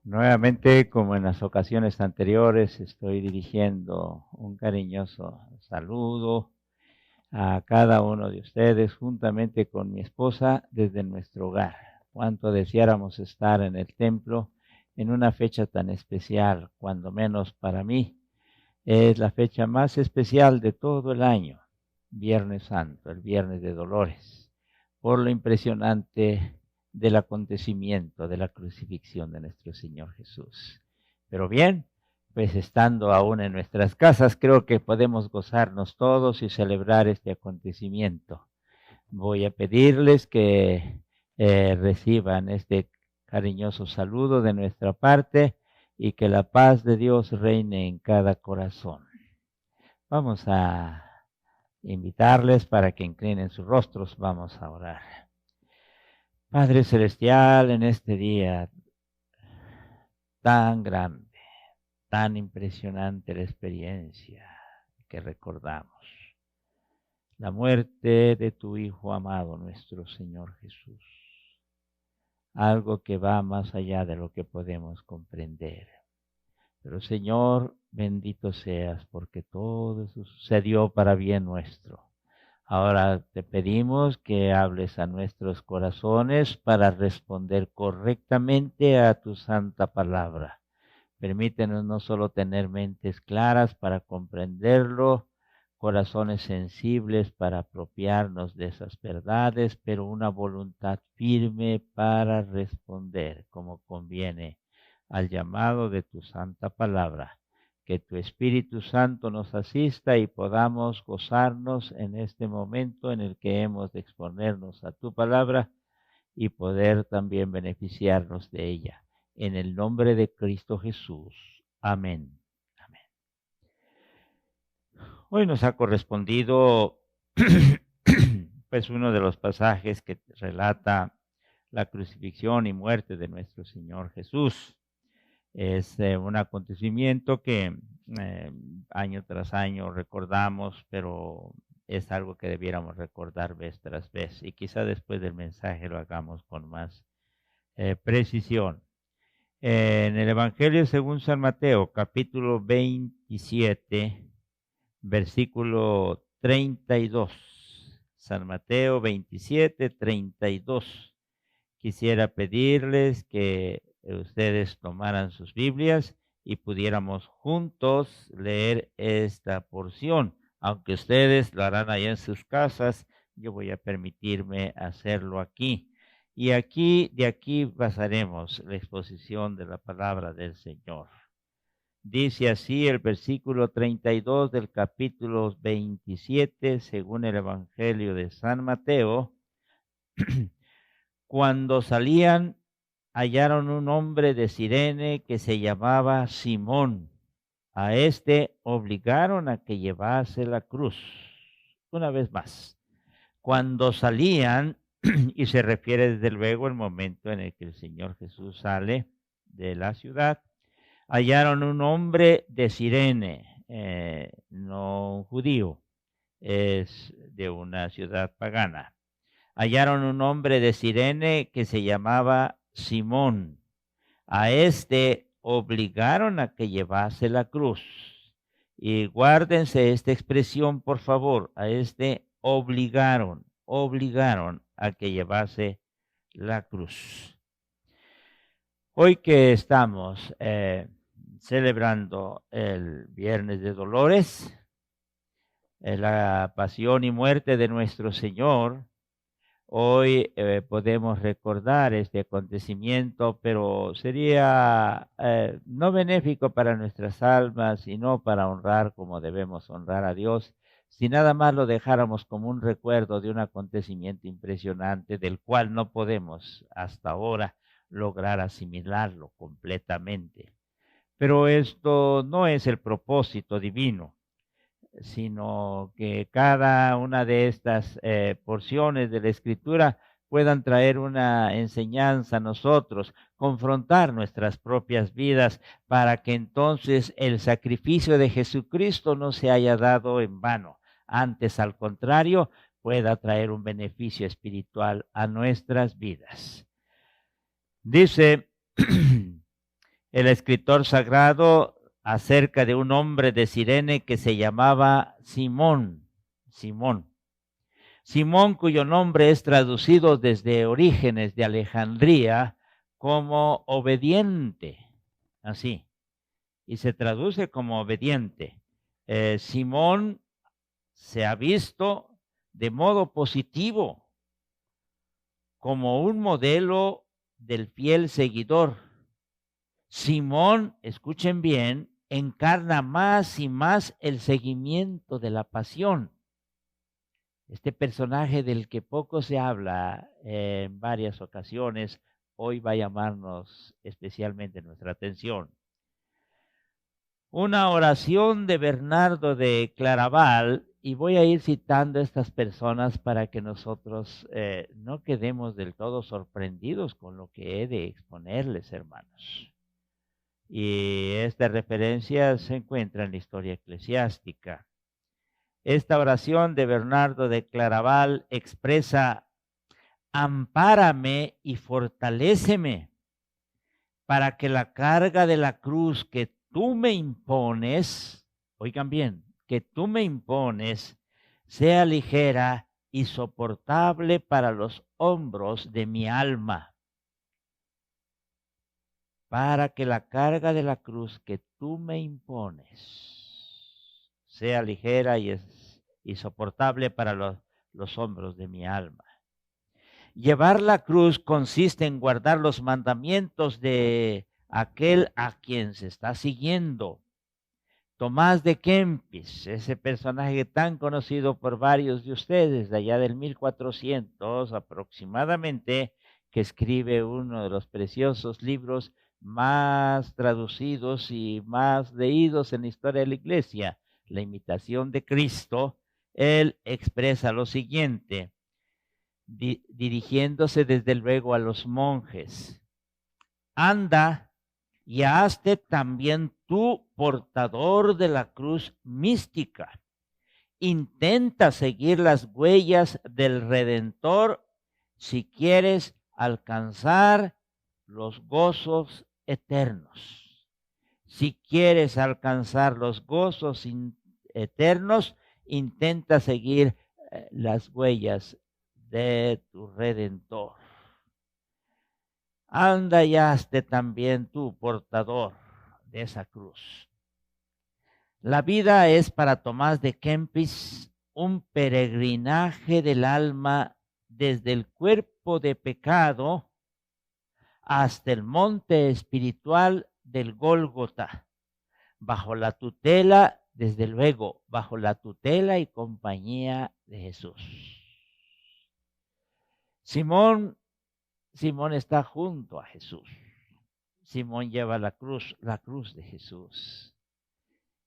Nuevamente, como en las ocasiones anteriores, estoy dirigiendo un cariñoso saludo a cada uno de ustedes, juntamente con mi esposa, desde nuestro hogar. Cuánto deseáramos estar en el templo en una fecha tan especial, cuando menos para mí, es la fecha más especial de todo el año, Viernes Santo, el Viernes de Dolores, por lo impresionante del acontecimiento de la crucifixión de nuestro Señor Jesús. Pero bien, pues estando aún en nuestras casas, creo que podemos gozarnos todos y celebrar este acontecimiento. Voy a pedirles que reciban este cariñoso saludo de nuestra parte y que la paz de Dios reine en cada corazón. Vamos a invitarles para que inclinen sus rostros. Vamos a orar. Padre Celestial, en este día tan grande, tan impresionante la experiencia que recordamos, la muerte de tu Hijo amado, nuestro Señor Jesús, algo que va más allá de lo que podemos comprender. Pero Señor, bendito seas, porque todo eso sucedió para bien nuestro. Ahora te pedimos que hables a nuestros corazones para responder correctamente a tu santa palabra. Permítenos no solo tener mentes claras para comprenderlo, corazones sensibles para apropiarnos de esas verdades, pero una voluntad firme para responder como conviene al llamado de tu santa palabra. Que tu Espíritu Santo nos asista y podamos gozarnos en este momento en el que hemos de exponernos a tu palabra y poder también beneficiarnos de ella. En el nombre de Cristo Jesús. Amén. Amén. Hoy nos ha correspondido pues uno de los pasajes que relata la crucifixión y muerte de nuestro Señor Jesús. Es un acontecimiento que año tras año recordamos, pero es algo que debiéramos recordar vez tras vez y quizá después del mensaje lo hagamos con más precisión. En el Evangelio según San Mateo, capítulo 27, versículo 32. San Mateo 27, 32. Quisiera pedirles que ustedes tomaran sus Biblias y pudiéramos juntos leer esta porción. Aunque ustedes lo harán allá en sus casas, yo voy a permitirme hacerlo aquí. Y de aquí basaremos la exposición de la palabra del Señor. Dice así el versículo 32 del capítulo 27, según el Evangelio de San Mateo. Cuando salían, hallaron un hombre de Cirene que se llamaba Simón. A este obligaron a que llevase la cruz. Una vez más, cuando salían, y se refiere desde luego al momento en el que el Señor Jesús sale de la ciudad, hallaron un hombre de Cirene, no un judío, es de una ciudad pagana. Hallaron un hombre de Cirene que se llamaba Simón. A este obligaron a que llevase la cruz. Y guárdense esta expresión, por favor. A este obligaron a que llevase la cruz. Hoy que estamos celebrando el Viernes de Dolores, la pasión y muerte de nuestro Señor, hoy podemos recordar este acontecimiento, pero sería no benéfico para nuestras almas y no para honrar como debemos honrar a Dios, si nada más lo dejáramos como un recuerdo de un acontecimiento impresionante del cual no podemos hasta ahora lograr asimilarlo completamente. Pero esto no es el propósito divino, sino que cada una de estas porciones de la Escritura puedan traer una enseñanza a nosotros, confrontar nuestras propias vidas para que entonces el sacrificio de Jesucristo no se haya dado en vano. Antes, al contrario, pueda traer un beneficio espiritual a nuestras vidas. Dice el escritor sagrado acerca de un hombre de Cirene que se llamaba Simón. Simón, cuyo nombre es traducido desde Orígenes de Alejandría como obediente, así, y se traduce como obediente. Simón se ha visto de modo positivo como un modelo del fiel seguidor. Simón, escuchen bien, encarna más y más el seguimiento de la pasión. Este personaje del que poco se habla en varias ocasiones, hoy va a llamarnos especialmente nuestra atención. Una oración de Bernardo de Claraval, y voy a ir citando a estas personas para que nosotros no quedemos del todo sorprendidos con lo que he de exponerles, hermanos. Y esta referencia se encuentra en la historia eclesiástica. Esta oración de Bernardo de Claraval expresa: ampárame y fortaléceme para que la carga de la cruz que tú me impones, oigan bien, que tú me impones, sea ligera y soportable para los hombros de mi alma. Para que la carga de la cruz que tú me impones sea ligera y soportable para los hombros de mi alma. Llevar la cruz consiste en guardar los mandamientos de aquel a quien se está siguiendo. Tomás de Kempis, ese personaje tan conocido por varios de ustedes, de allá del 1400 aproximadamente, que escribe uno de los preciosos libros más traducidos y más leídos en la historia de la Iglesia, La Imitación de Cristo. Él expresa lo siguiente, dirigiéndose desde luego a los monjes: anda y hazte también tú portador de la cruz mística. Intenta seguir las huellas del Redentor si quieres alcanzar los gozos eternos. Si quieres alcanzar los gozos eternos, intenta seguir las huellas de tu Redentor. Anda y hazte también tú portador de esa cruz. La vida es para Tomás de Kempis un peregrinaje del alma desde el cuerpo de pecado hasta el monte espiritual del Gólgota, bajo la tutela, desde luego, bajo la tutela y compañía de Jesús. Simón está junto a Jesús. Simón lleva la cruz de Jesús.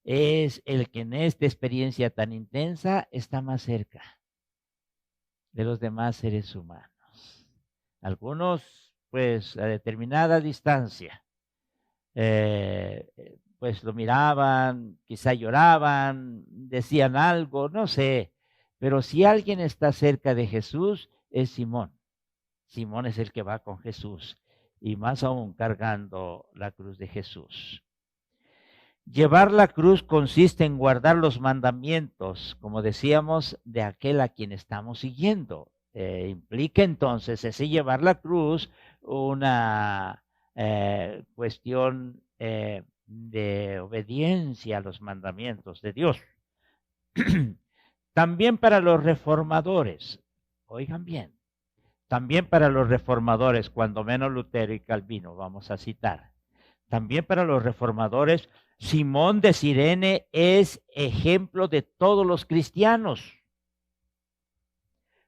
Es el que en esta experiencia tan intensa está más cerca de los demás seres humanos. Algunos, pues, a determinada distancia, pues lo miraban, quizá lloraban, decían algo, no sé. Pero si alguien está cerca de Jesús, es Simón. Simón es el que va con Jesús, y más aún cargando la cruz de Jesús. Llevar la cruz consiste en guardar los mandamientos, como decíamos, de aquel a quien estamos siguiendo. Implica entonces ese llevar la cruz una cuestión de obediencia a los mandamientos de Dios. También para los reformadores, oigan bien, también para los reformadores, cuando menos Lutero y Calvino, vamos a citar. También para los reformadores, Simón de Cirene es ejemplo de todos los cristianos.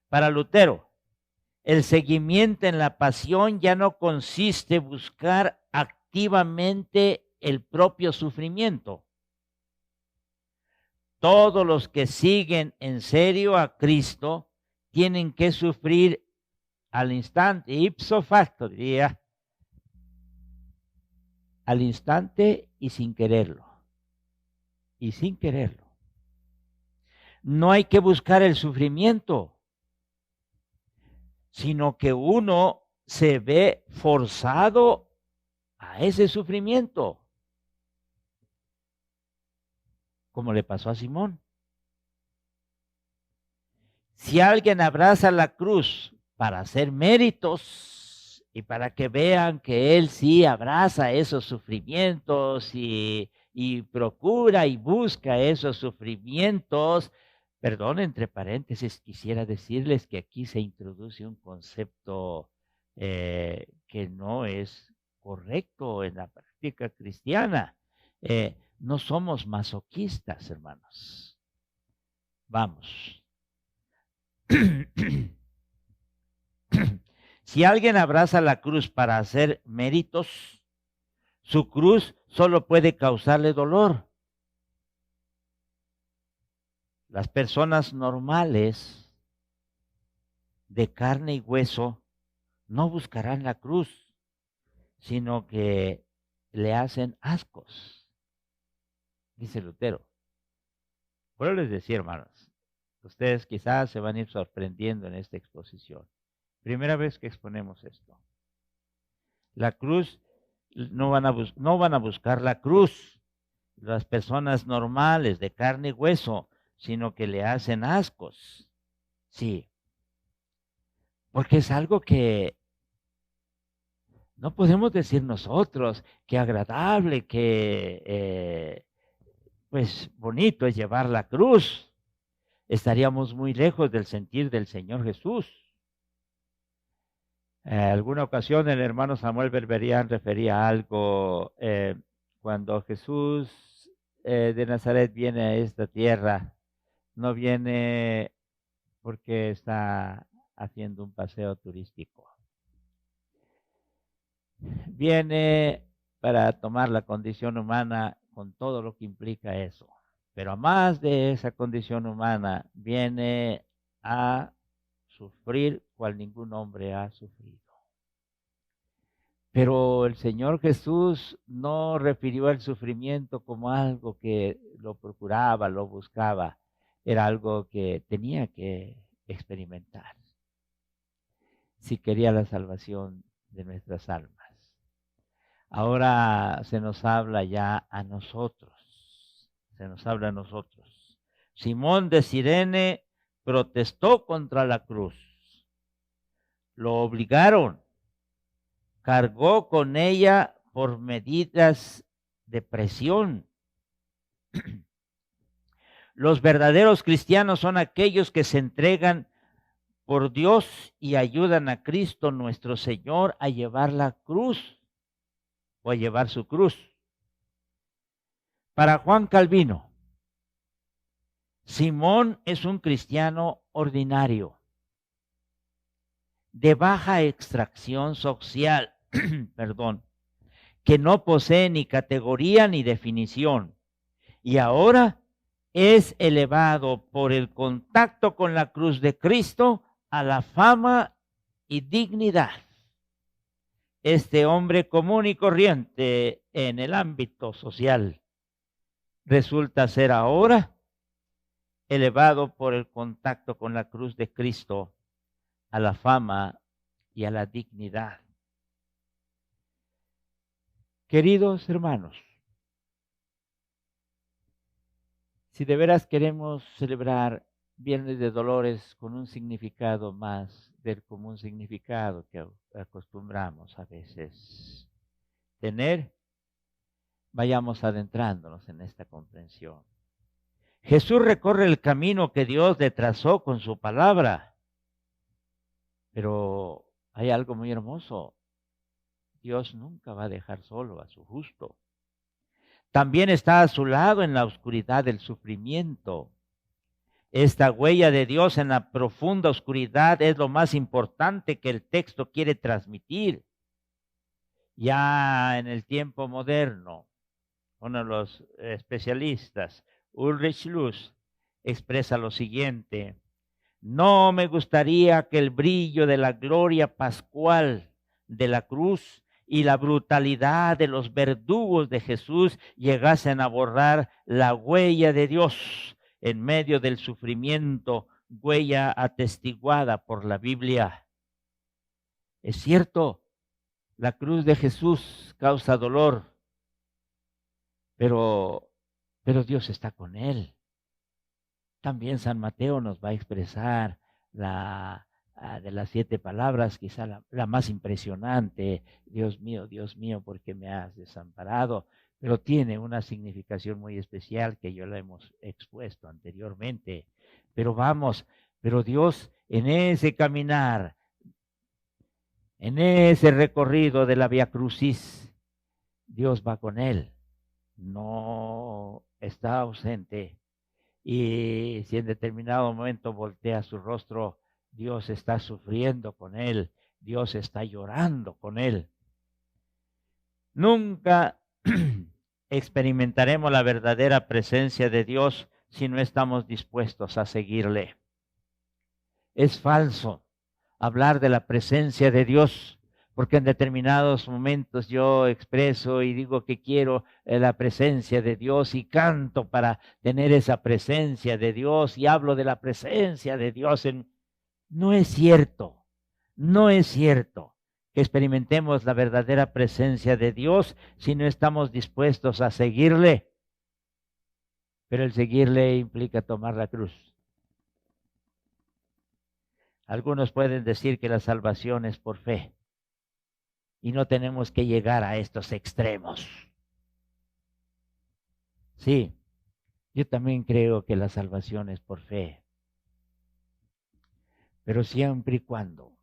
Para Lutero, el seguimiento en la pasión ya no consiste en buscar activamente el propio sufrimiento. Todos los que siguen en serio a Cristo tienen que sufrir al instante, ipso facto, diría, al instante y sin quererlo. Y sin quererlo. No hay que buscar el sufrimiento, sino que uno se ve forzado a ese sufrimiento, como le pasó a Simón. Si alguien abraza la cruz para hacer méritos y para que vean que él sí abraza esos sufrimientos y procura y busca esos sufrimientos, perdón, entre paréntesis, quisiera decirles que aquí se introduce un concepto que no es correcto en la práctica cristiana. No somos masoquistas, hermanos. Vamos. Si alguien abraza la cruz para hacer méritos, su cruz solo puede causarle dolor. Las personas normales de carne y hueso no buscarán la cruz, sino que le hacen ascos, dice Lutero. Por eso les decía, hermanos, ustedes quizás se van a ir sorprendiendo en esta exposición. Primera vez que exponemos esto. La cruz, no van a buscar la cruz las personas normales de carne y hueso, sino que le hacen ascos. Sí, porque es algo que no podemos decir nosotros, que agradable, que pues bonito es llevar la cruz. Estaríamos muy lejos del sentir del Señor Jesús. Alguna ocasión el hermano Samuel Berberian refería algo cuando Jesús de Nazaret viene a esta tierra, no viene porque está haciendo un paseo turístico. Viene para tomar la condición humana con todo lo que implica eso. Pero más de esa condición humana, viene a sufrir cual ningún hombre ha sufrido. Pero el Señor Jesús no refirió el sufrimiento como algo que lo procuraba, lo buscaba. Era algo que tenía que experimentar si quería la salvación de nuestras almas. Ahora se nos habla ya a nosotros. Se nos habla a nosotros. Simón de Cirene protestó contra la cruz. Lo obligaron. Cargó con ella por medidas de presión. Los verdaderos cristianos son aquellos que se entregan por Dios y ayudan a Cristo nuestro Señor a llevar la cruz o a llevar su cruz. Para Juan Calvino, Simón es un cristiano ordinario, de baja extracción social, perdón, que no posee ni categoría ni definición, y ahora es elevado por el contacto con la cruz de Cristo a la fama y dignidad. Este hombre común y corriente en el ámbito social resulta ser ahora elevado por el contacto con la cruz de Cristo a la fama y a la dignidad. Queridos hermanos, si de veras queremos celebrar Viernes de Dolores con un significado más del común significado que acostumbramos a veces tener, vayamos adentrándonos en esta comprensión. Jesús recorre el camino que Dios le trazó con su palabra, pero hay algo muy hermoso. Dios nunca va a dejar solo a su justo. También está a su lado en la oscuridad del sufrimiento. Esta huella de Dios en la profunda oscuridad es lo más importante que el texto quiere transmitir. Ya en el tiempo moderno, uno de los especialistas, Ulrich Luz, expresa lo siguiente: no me gustaría que el brillo de la gloria pascual de la cruz y la brutalidad de los verdugos de Jesús llegasen a borrar la huella de Dios en medio del sufrimiento, huella atestiguada por la Biblia. Es cierto, La cruz de Jesús causa dolor, pero Dios está con él. También San Mateo nos va a expresar de las 7 palabras, quizá la más impresionante: Dios mío, ¿por qué me has desamparado? Pero tiene una significación muy especial que ya la hemos expuesto anteriormente. Pero Dios en ese caminar, en ese recorrido de la Vía Crucis, Dios va con él, no está ausente. Y si en determinado momento voltea su rostro, Dios está sufriendo con él, Dios está llorando con él. Nunca experimentaremos la verdadera presencia de Dios si no estamos dispuestos a seguirle. Es falso hablar de la presencia de Dios, porque en determinados momentos yo expreso y digo que quiero la presencia de Dios y canto para tener esa presencia de Dios y hablo de la presencia de Dios. No es cierto, no es cierto que experimentemos la verdadera presencia de Dios si no estamos dispuestos a seguirle. Pero el seguirle implica tomar la cruz. Algunos pueden decir que la salvación es por fe y no tenemos que llegar a estos extremos. Sí, yo también creo que la salvación es por fe, pero siempre y cuando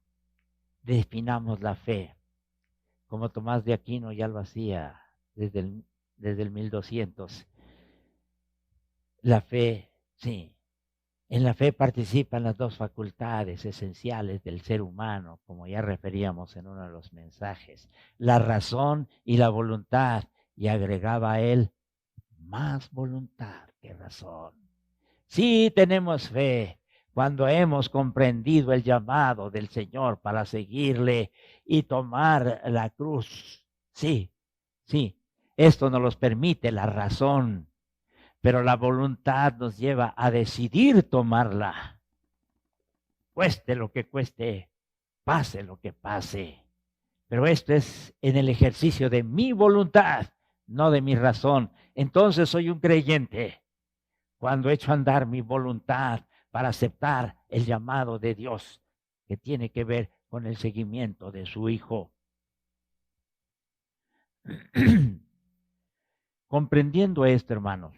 definamos la fe, como Tomás de Aquino ya lo hacía desde el 1200. La fe, sí, en la fe participan las 2 facultades esenciales del ser humano, como ya referíamos en uno de los mensajes: la razón y la voluntad. Y agregaba a él: más voluntad que razón. Sí tenemos fe cuando hemos comprendido el llamado del Señor para seguirle y tomar la cruz. Sí, sí, esto nos lo permite la razón, pero la voluntad nos lleva a decidir tomarla, cueste lo que cueste, pase lo que pase. Pero esto es en el ejercicio de mi voluntad, no de mi razón. Entonces soy un creyente cuando echo a andar mi voluntad para aceptar el llamado de Dios, que tiene que ver con el seguimiento de su Hijo. Comprendiendo esto, hermanos,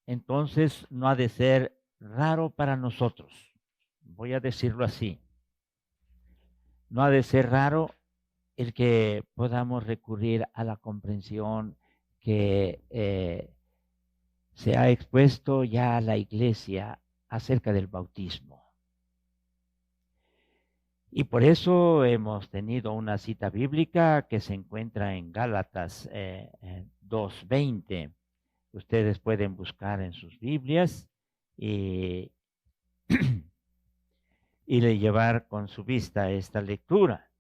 entonces no ha de ser raro para nosotros, voy a decirlo así, no ha de ser raro el que podamos recurrir a la comprensión que se ha expuesto ya a la Iglesia acerca del bautismo. Y por eso hemos tenido una cita bíblica que se encuentra en Gálatas 2:20. Ustedes pueden buscar en sus Biblias y llevar con su vista esta lectura.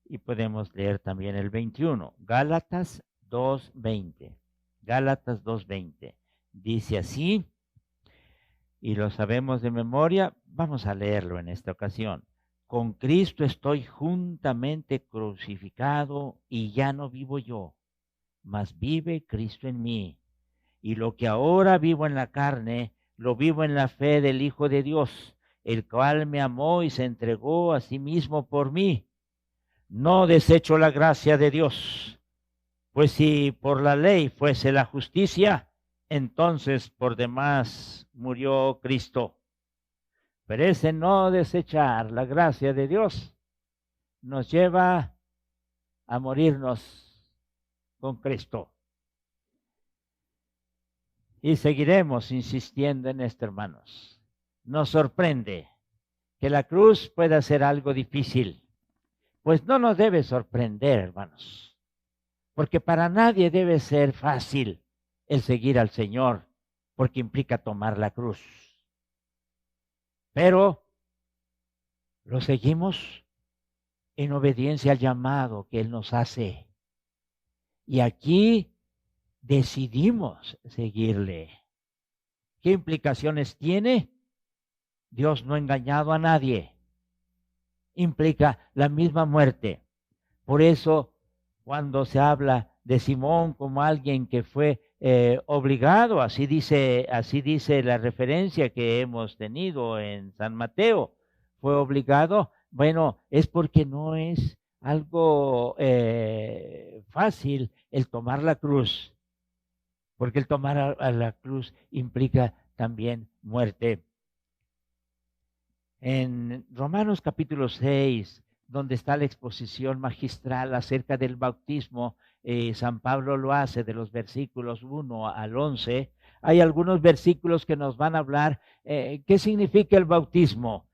Y podemos leer también el 21, Gálatas 2:20. Gálatas 2:20. Dice así, y lo sabemos de memoria, vamos a leerlo en esta ocasión. Con Cristo estoy juntamente crucificado y ya no vivo yo, mas vive Cristo en mí. Y lo que ahora vivo en la carne, lo vivo en la fe del Hijo de Dios, el cual me amó y se entregó a sí mismo por mí. No desecho la gracia de Dios, pues si por la ley fuese la justicia, entonces por demás murió Cristo. Pero ese no desechar la gracia de Dios nos lleva a morirnos con Cristo. Y seguiremos insistiendo en esto, hermanos. Nos sorprende que la cruz pueda ser algo difícil. Pues no nos debe sorprender, hermanos, porque para nadie debe ser fácil el seguir al Señor, porque implica tomar la cruz. Pero lo seguimos en obediencia al llamado que Él nos hace. Y aquí decidimos seguirle. ¿Qué implicaciones tiene? Dios no ha engañado a nadie. Implica la misma muerte. Por eso cuando se habla de Simón como alguien que fue obligado, así dice la referencia que hemos tenido en San Mateo, fue obligado, bueno, es porque no es algo fácil el tomar la cruz, porque el tomar a la cruz implica también muerte. En Romanos capítulo 6, donde está la exposición magistral acerca del bautismo, San Pablo lo hace de los versículos 1 al 11. Hay algunos versículos que nos van a hablar qué significa el bautismo.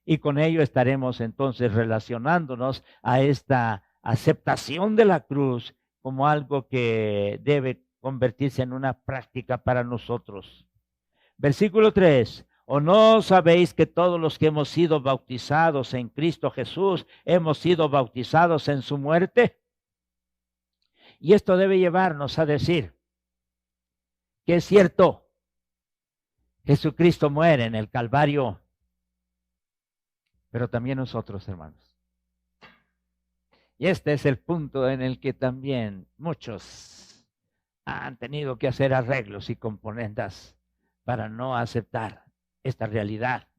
Y con ello estaremos entonces relacionándonos a esta aceptación de la cruz como algo que debe convertirse en una práctica para nosotros. Versículo 3. ¿O no sabéis que todos los que hemos sido bautizados en Cristo Jesús hemos sido bautizados en su muerte? Y esto debe llevarnos a decir que es cierto, Jesucristo muere en el Calvario, pero también nosotros, hermanos. Y este es el punto en el que también muchos han tenido que hacer arreglos y componendas para no aceptar esta realidad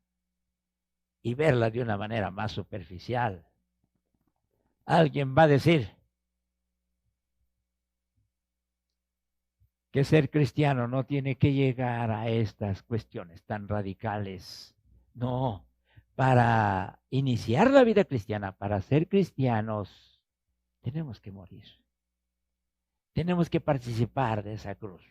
y verla de una manera más superficial. Alguien va a decir que ser cristiano no tiene que llegar a estas cuestiones tan radicales. No, para iniciar la vida cristiana, para ser cristianos, tenemos que morir. Tenemos que participar de esa cruz.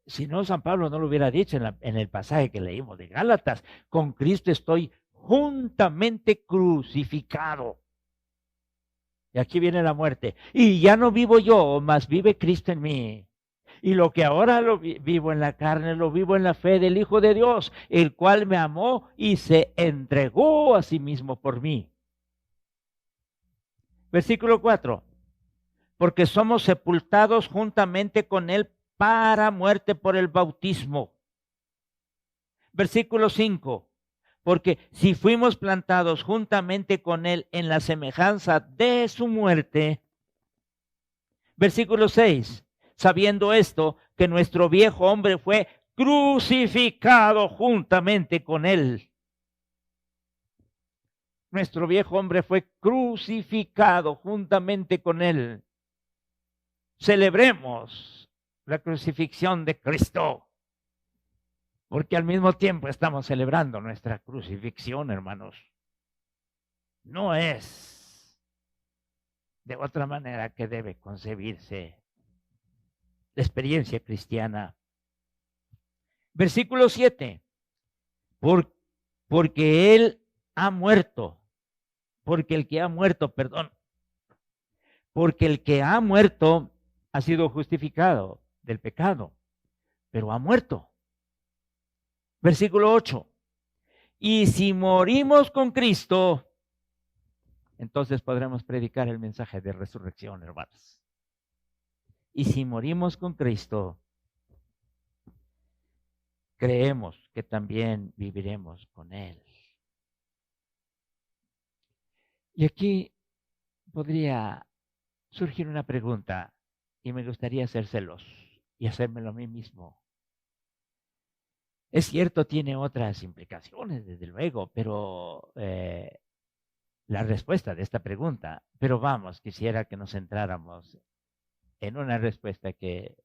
Si no, San Pablo no lo hubiera dicho en el pasaje que leímos de Gálatas, con Cristo estoy juntamente crucificado. Y aquí viene la muerte. Y ya no vivo yo, mas vive Cristo en mí. Y lo que ahora lo vivo en la carne, lo vivo en la fe del Hijo de Dios, el cual me amó y se entregó a sí mismo por mí. Versículo 4. Porque somos sepultados juntamente con Él para muerte por el bautismo. Versículo 5. Porque si fuimos plantados juntamente con Él en la semejanza de su muerte. Versículo 6. Sabiendo esto, que nuestro viejo hombre fue crucificado juntamente con Él. Nuestro viejo hombre fue crucificado juntamente con Él. Celebremos la crucifixión de Cristo, porque al mismo tiempo estamos celebrando nuestra crucifixión, hermanos. No es de otra manera que debe concebirse la experiencia cristiana. Versículo 7. Porque Él ha muerto, porque el que ha muerto ha sido justificado del pecado, pero ha muerto. Versículo 8. Y si morimos con Cristo, entonces podremos predicar el mensaje de resurrección, hermanos. Y si morimos con Cristo, creemos que también viviremos con Él. Y aquí podría surgir una pregunta y me gustaría hacérselos y hacérmelo a mí mismo. Es cierto, tiene otras implicaciones, desde luego, pero la respuesta de esta pregunta, pero vamos, quisiera que nos centráramos en una respuesta que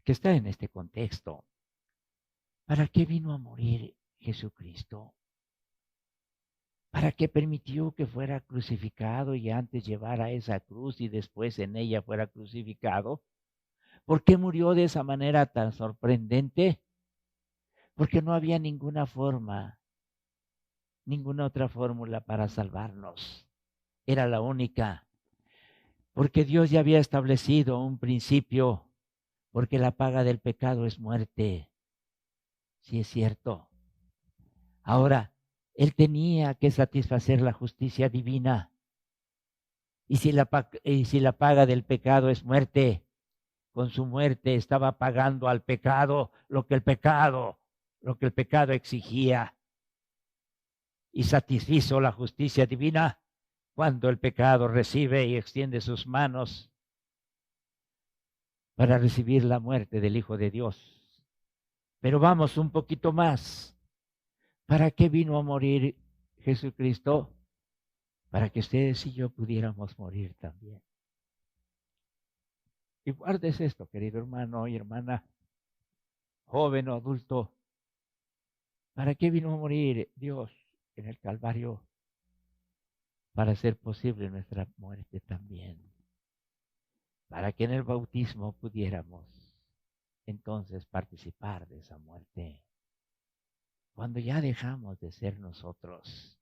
está en este contexto. ¿Para qué vino a morir Jesucristo? ¿Para qué permitió que fuera crucificado y antes llevara esa cruz y después en ella fuera crucificado? ¿Por qué murió de esa manera tan sorprendente? Porque no había ninguna forma, ninguna otra fórmula para salvarnos. Era la única. Porque Dios ya había establecido un principio, porque la paga del pecado es muerte. Sí es cierto. Ahora, Él tenía que satisfacer la justicia divina. Y si la paga del pecado es muerte, con su muerte estaba pagando al pecado lo que el pecado exigía. Y satisfizo la justicia divina cuando el pecado recibe y extiende sus manos para recibir la muerte del Hijo de Dios. Pero vamos un poquito más. ¿Para qué vino a morir Jesucristo? Para que ustedes y yo pudiéramos morir también. Y guardes esto, querido hermano y hermana, joven o adulto. ¿Para qué vino a morir Dios en el Calvario? Para hacer posible nuestra muerte también. Para que en el bautismo pudiéramos entonces participar de esa muerte. Cuando ya dejamos de ser nosotros,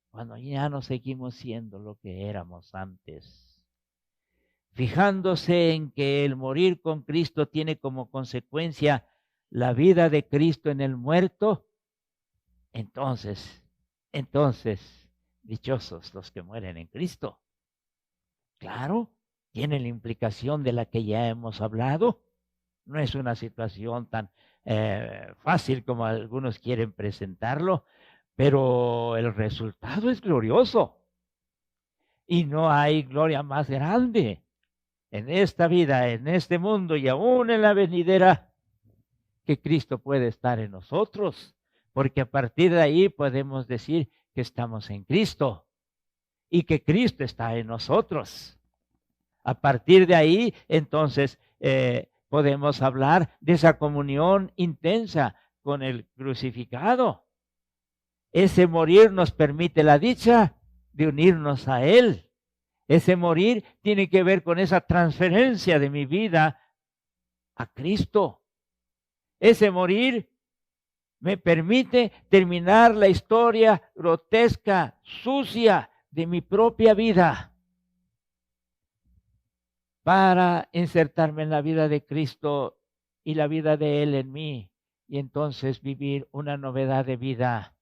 cuando ya no seguimos siendo lo que éramos antes, fijándose en que el morir con Cristo tiene como consecuencia la vida de Cristo en el muerto, entonces, dichosos los que mueren en Cristo. Claro, tiene la implicación de la que ya hemos hablado. No es una situación tan fácil como algunos quieren presentarlo, pero el resultado es glorioso. Y no hay gloria más grande en esta vida, en este mundo y aún en la venidera, que Cristo puede estar en nosotros. Porque a partir de ahí podemos decir que estamos en Cristo y que Cristo está en nosotros. A partir de ahí, entonces, podemos hablar de esa comunión intensa con el crucificado. Ese morir nos permite la dicha de unirnos a Él. Ese morir tiene que ver con esa transferencia de mi vida a Cristo. Ese morir me permite terminar la historia grotesca, sucia de mi propia vida, para insertarme en la vida de Cristo y la vida de Él en mí, y entonces vivir una novedad de vida.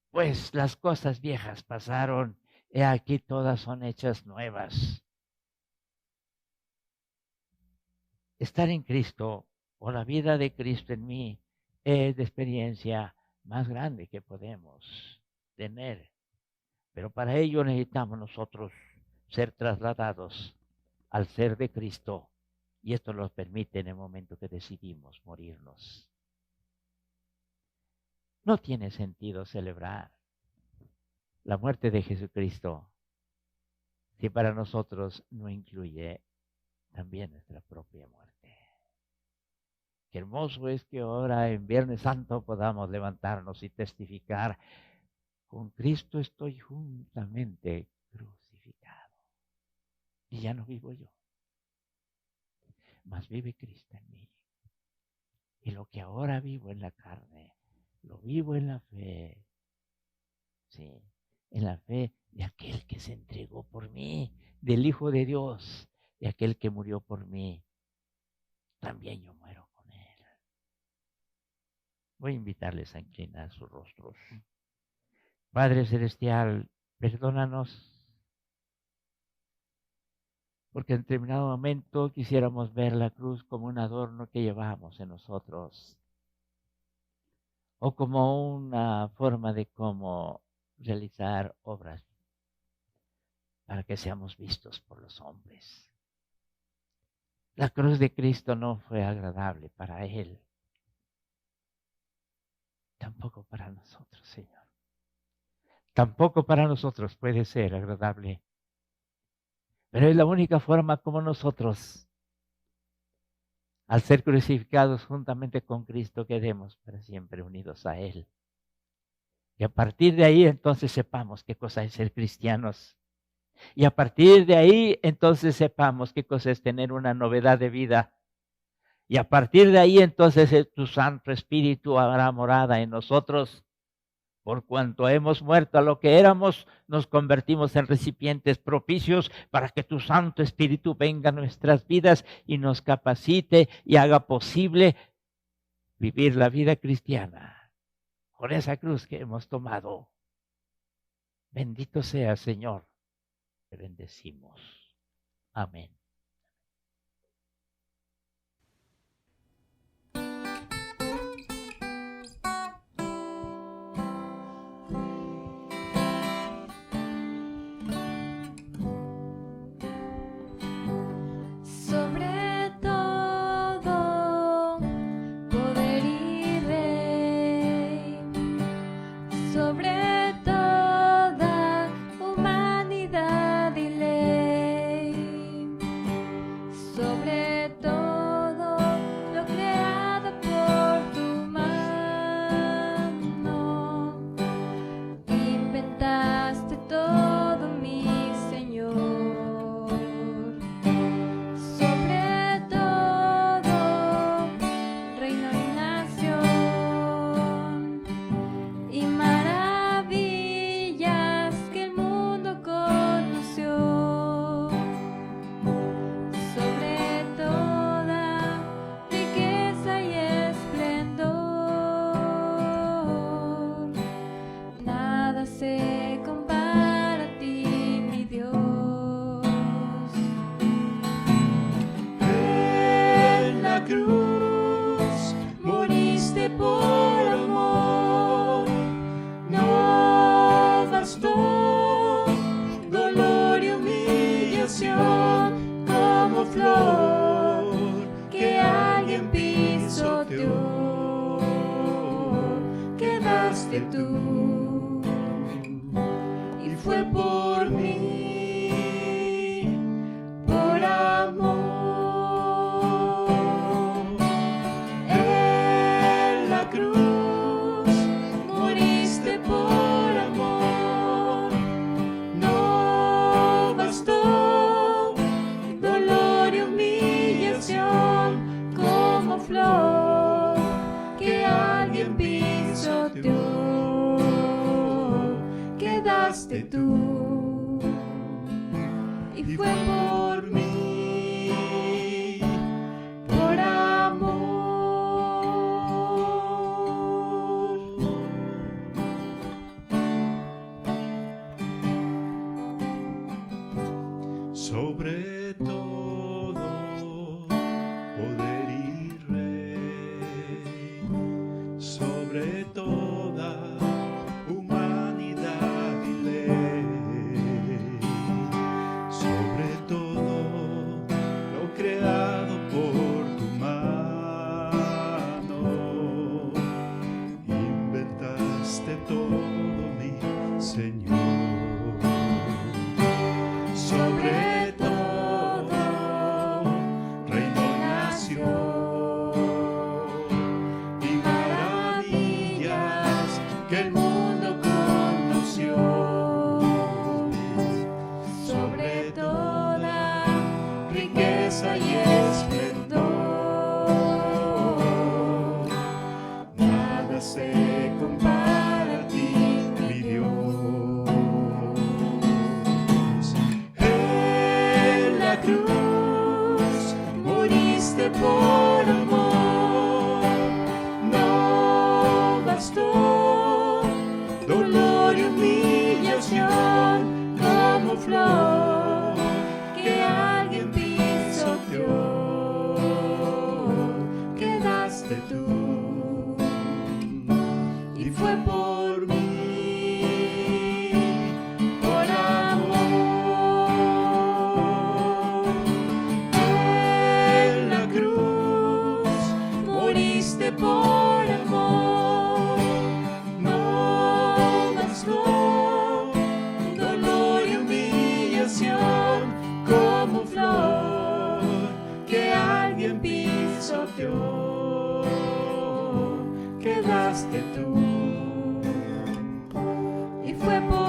Pues las cosas viejas pasaron, y aquí todas son hechas nuevas. Estar en Cristo, o la vida de Cristo en mí, es la experiencia más grande que podemos tener. Pero para ello necesitamos nosotros ser trasladados al ser de Cristo, y esto nos permite en el momento que decidimos morirnos. No tiene sentido celebrar la muerte de Jesucristo si para nosotros no incluye también nuestra propia muerte. Qué hermoso es que ahora en Viernes Santo podamos levantarnos y testificar: con Cristo estoy juntamente crucificado. Y ya no vivo yo, mas vive Cristo en mí. Y lo que ahora vivo en la carne, lo vivo en la fe. Sí, en la fe de aquel que se entregó por mí, del Hijo de Dios, de aquel que murió por mí. También yo muero con Él. Voy a invitarles a inclinar sus rostros. Padre Celestial, perdónanos, porque en determinado momento quisiéramos ver la cruz como un adorno que llevamos en nosotros, o como una forma de cómo realizar obras para que seamos vistos por los hombres. La cruz de Cristo no fue agradable para Él, tampoco para nosotros, Señor. Tampoco para nosotros puede ser agradable. Pero es la única forma como nosotros, al ser crucificados juntamente con Cristo, quedemos para siempre unidos a Él. Y a partir de ahí entonces sepamos qué cosa es ser cristianos. Y a partir de ahí entonces sepamos qué cosa es tener una novedad de vida. Y a partir de ahí entonces tu Santo Espíritu hará morada en nosotros. Por cuanto hemos muerto a lo que éramos, nos convertimos en recipientes propicios para que tu Santo Espíritu venga a nuestras vidas y nos capacite y haga posible vivir la vida cristiana con esa cruz que hemos tomado. Bendito sea, Señor. Te bendecimos. Amén. quedaste tú, y fue por mí, por amor. En la cruz moriste por amor, no bastó dolor y humillación como flor que alguien pisoteó, quedaste tú, y fue por mí, por amor. Sobre todo poder y rey, sobre toda humanidad y ley, sobre todo lo creado por tu mano, inventaste todo, mi Señor. Sobre todo, reino y nación, y maravillas que el mundo conoció. Sobre toda riqueza y esplendor, Nada se compara a ti, mi Dios. en la cruz moriste por amor, no bastó dolor y humillación como flor que alguien pisoteó, quedaste tú, y fue por mí, por amor. En la cruz moriste por amor, no bastó dolor y humillación como flor que alguien pisoteó, quedaste tú, y fue por